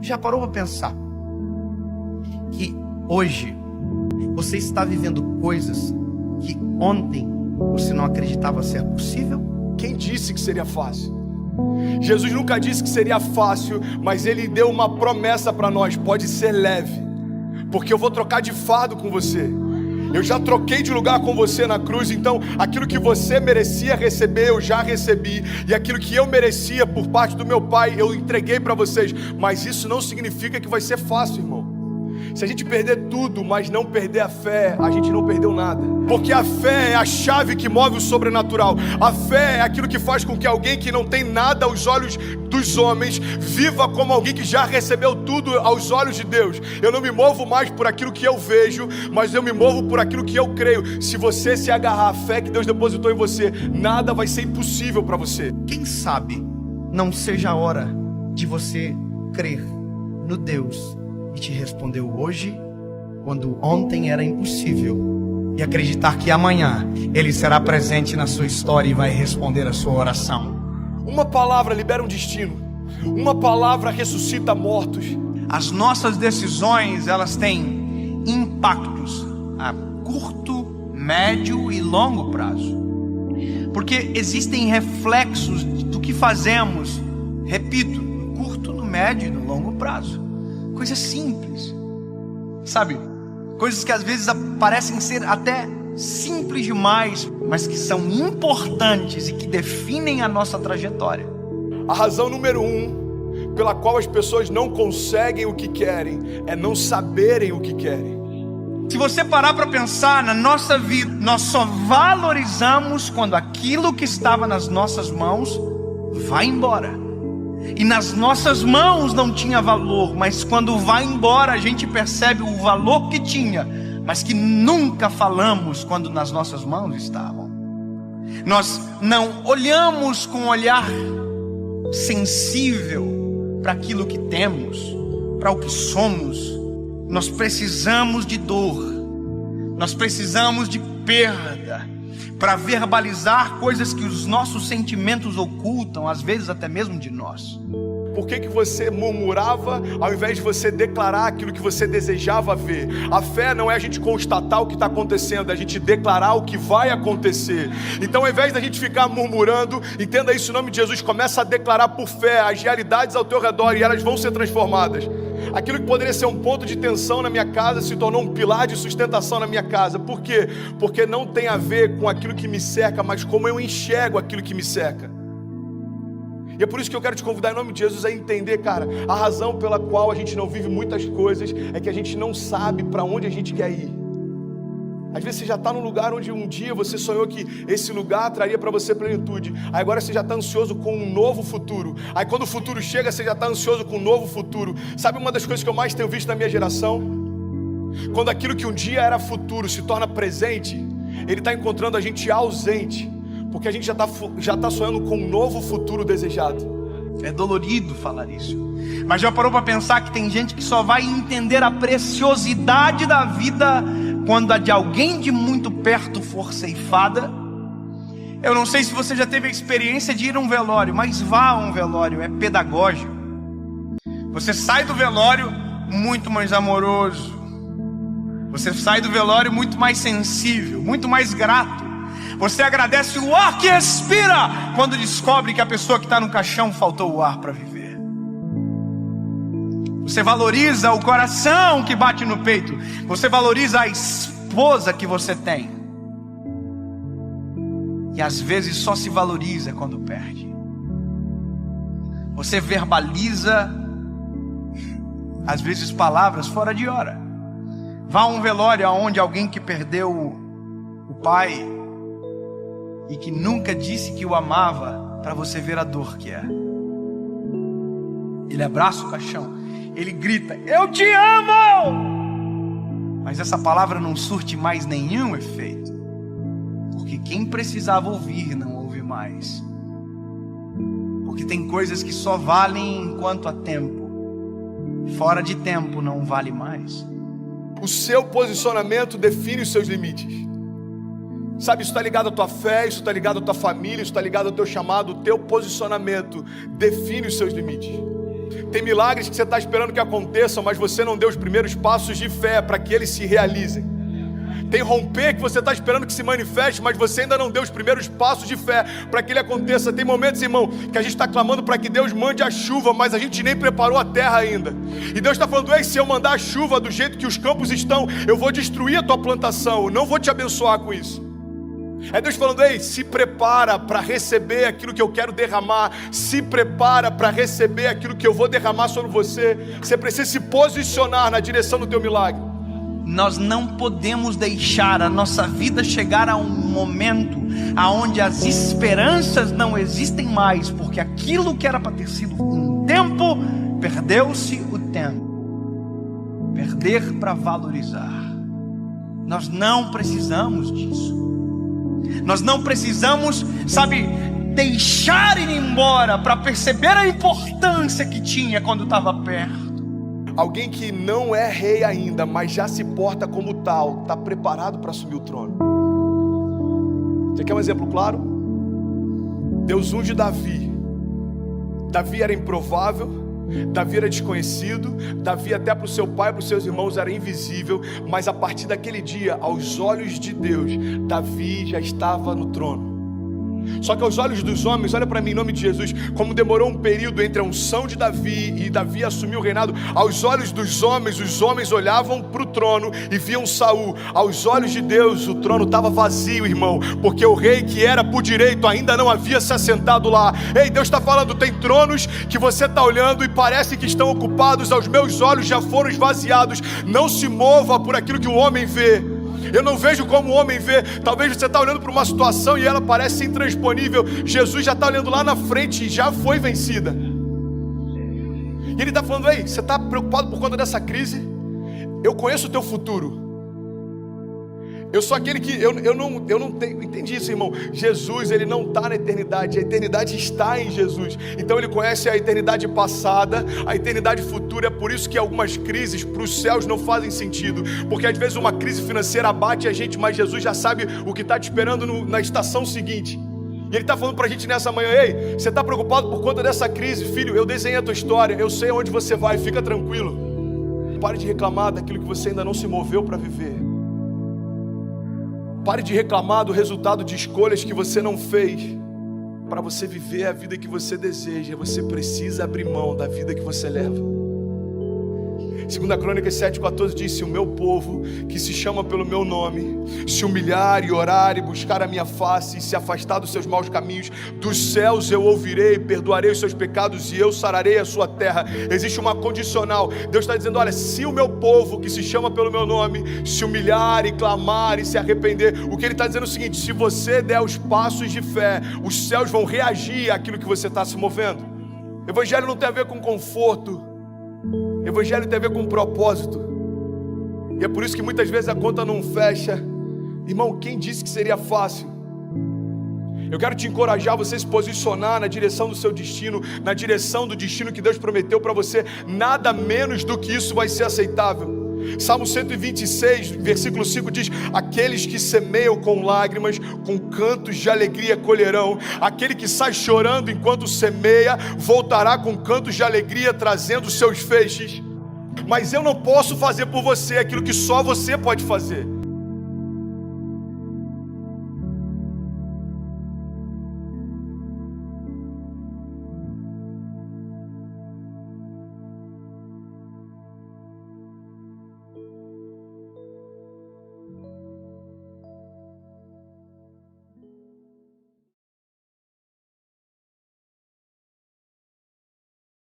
Já parou para pensar que hoje você está vivendo coisas que ontem você não acreditava ser possível? Quem disse que seria fácil? Jesus nunca disse que seria fácil, mas Ele deu uma promessa para nós: pode ser leve, porque eu vou trocar de fardo com você. Eu já troquei de lugar com você na cruz, então aquilo que você merecia receber, eu já recebi. E aquilo que eu merecia por parte do meu Pai, eu entreguei para vocês. Mas isso não significa que vai ser fácil, irmão. Se a gente perder tudo, mas não perder a fé, a gente não perdeu nada. Porque a fé é a chave que move o sobrenatural. A fé é aquilo que faz com que alguém que não tem nada aos olhos dos homens viva como alguém que já recebeu tudo aos olhos de Deus. Eu não me movo mais por aquilo que eu vejo, mas eu me movo por aquilo que eu creio. Se você se agarrar à fé que Deus depositou em você, nada vai ser impossível para você. Quem sabe não seja a hora de você crer no Deus que te respondeu hoje, quando ontem era impossível, e acreditar que amanhã Ele será presente na sua história e vai responder a sua oração. Uma palavra libera um destino. Uma palavra ressuscita mortos. As nossas decisões, elas têm impactos a curto, médio e longo prazo. Porque existem reflexos do que fazemos, repito, no curto, no médio e no longo prazo. Coisas simples, sabe? Coisas que às vezes parecem ser até simples demais, mas que são importantes e que definem a nossa trajetória. A razão número 1 pela qual as pessoas não conseguem o que querem é não saberem o que querem. Se você parar para pensar na nossa vida, nós só valorizamos quando aquilo que estava nas nossas mãos vai embora. E nas nossas mãos não tinha valor, mas quando vai embora a gente percebe o valor que tinha, mas que nunca falamos quando nas nossas mãos estavam. Nós não olhamos com um olhar sensível para aquilo que temos, para o que somos. Nós precisamos de dor, nós precisamos de perda, para verbalizar coisas que os nossos sentimentos ocultam, às vezes até mesmo de nós. Por que você murmurava ao invés de você declarar aquilo que você desejava ver? A fé não é a gente constatar o que está acontecendo, é a gente declarar o que vai acontecer. Então, ao invés da gente ficar murmurando, entenda isso em nome de Jesus, começa a declarar por fé as realidades ao teu redor e elas vão ser transformadas. Aquilo que poderia ser um ponto de tensão na minha casa se tornou um pilar de sustentação na minha casa. Por quê? Porque não tem a ver com aquilo que me cerca, mas como eu enxergo aquilo que me cerca. E é por isso que eu quero te convidar em nome de Jesus a entender, cara, a razão pela qual a gente não vive muitas coisas é que a gente não sabe para onde a gente quer ir. Às vezes você já está num lugar onde um dia você sonhou que esse lugar traria para você plenitude. Aí agora você já está ansioso com um novo futuro. Aí quando o futuro chega, você já está ansioso com um novo futuro. Sabe uma das coisas que eu mais tenho visto na minha geração? Quando aquilo que um dia era futuro se torna presente, ele está encontrando a gente ausente. Porque a gente já está sonhando com um novo futuro desejado. É dolorido falar isso, mas já parou para pensar que tem gente que só vai entender a preciosidade da vida quando a de alguém de muito perto for ceifada? Eu não sei se você já teve a experiência de ir a um velório, mas vá a um velório, é pedagógico. Você sai do velório muito mais amoroso, você sai do velório muito mais sensível, muito mais grato. Você agradece o ar que respira quando descobre que a pessoa que está no caixão faltou o ar para viver. Você valoriza o coração que bate no peito. Você valoriza a esposa que você tem. E às vezes só se valoriza quando perde. Você verbaliza, às vezes, palavras fora de hora. Vá a um velório onde alguém que perdeu o pai e que nunca disse que o amava, para você ver a dor que é. Ele abraça o caixão, ele grita: eu te amo! Mas essa palavra não surte mais nenhum efeito, porque quem precisava ouvir não ouve mais. Porque tem coisas que só valem enquanto há tempo, fora de tempo não vale mais. O seu posicionamento define os seus limites. Sabe, isso está ligado à tua fé, isso está ligado à tua família, isso está ligado ao teu chamado. O teu posicionamento define os seus limites. Tem milagres que você está esperando que aconteçam, mas você não deu os primeiros passos de fé para que eles se realizem. Tem romper que você está esperando que se manifeste, mas você ainda não deu os primeiros passos de fé para que ele aconteça. Tem momentos, irmão, que a gente está clamando para que Deus mande a chuva, mas a gente nem preparou a terra ainda. E Deus está falando: ei, se eu mandar a chuva do jeito que os campos estão, eu vou destruir a tua plantação, eu não vou te abençoar com isso. É Deus falando: ei, se prepara para receber aquilo que eu quero derramar, se prepara para receber aquilo que eu vou derramar sobre você. Você precisa se posicionar na direção do teu milagre. Nós não podemos deixar a nossa vida chegar a um momento onde as esperanças não existem mais, porque aquilo que era para ter sido um tempo, perdeu-se o tempo. Perder para valorizar. Nós não precisamos disso. Nós não precisamos, deixar ir embora para perceber a importância que tinha quando estava perto. Alguém que não é rei ainda, mas já se porta como tal, está preparado para assumir o trono. Você quer um exemplo claro? Deus unge Davi. Davi era improvável, Davi era desconhecido, Davi até para o seu pai e para os seus irmãos era invisível, mas a partir daquele dia, aos olhos de Deus, Davi já estava no trono. Só que aos olhos dos homens, olha para mim em nome de Jesus, como demorou um período entre a unção de Davi e Davi assumir o reinado. Aos olhos dos homens, os homens olhavam para o trono e viam Saul. Aos olhos de Deus, o trono estava vazio, irmão, porque o rei que era por direito ainda não havia se assentado lá. Ei, Deus está falando: tem tronos que você está olhando e parece que estão ocupados, aos meus olhos já foram esvaziados. Não se mova por aquilo que o homem vê. Eu não vejo como o homem vê. Talvez você está olhando para uma situação e ela parece intransponível. Jesus já está olhando lá na frente e já foi vencida. E ele está falando: ei, você está preocupado por conta dessa crise? Eu conheço o teu futuro. Eu sou aquele que, eu não tenho, entendi isso, irmão. Jesus, ele não está na eternidade, a eternidade está em Jesus. Então ele conhece a eternidade passada, a eternidade futura. É por isso que algumas crises para os céus não fazem sentido, porque às vezes uma crise financeira abate a gente, mas Jesus já sabe o que está te esperando na estação seguinte. E ele está falando para a gente nessa manhã: ei, você está preocupado por conta dessa crise? Filho, eu desenhei a tua história, eu sei aonde você vai, fica tranquilo. Pare de reclamar daquilo que você ainda não se moveu para viver. Pare de reclamar do resultado de escolhas que você não fez. Para você viver a vida que você deseja, você precisa abrir mão da vida que você leva. 2 Crônicas 7,14 diz: se o meu povo, que se chama pelo meu nome, se humilhar e orar e buscar a minha face e se afastar dos seus maus caminhos, dos céus eu ouvirei, perdoarei os seus pecados e eu sararei a sua terra. Existe uma condicional. Deus está dizendo: olha, se o meu povo, que se chama pelo meu nome, se humilhar e clamar e se arrepender, o que ele está dizendo é o seguinte: se você der os passos de fé, os céus vão reagir àquilo que você está se movendo. Evangelho não tem a ver com conforto. Evangelho tem a ver com propósito. E é por isso que muitas vezes a conta não fecha. Irmão, quem disse que seria fácil? Eu quero te encorajar a você se posicionar na direção do seu destino, na direção do destino que Deus prometeu para você. Nada menos do que isso vai ser aceitável. Salmo 126, versículo 5 diz: aqueles que semeiam com lágrimas, com cantos de alegria colherão. Aquele que sai chorando enquanto semeia, voltará com cantos de alegria, trazendo seus feixes. Mas eu não posso fazer por você aquilo que só você pode fazer.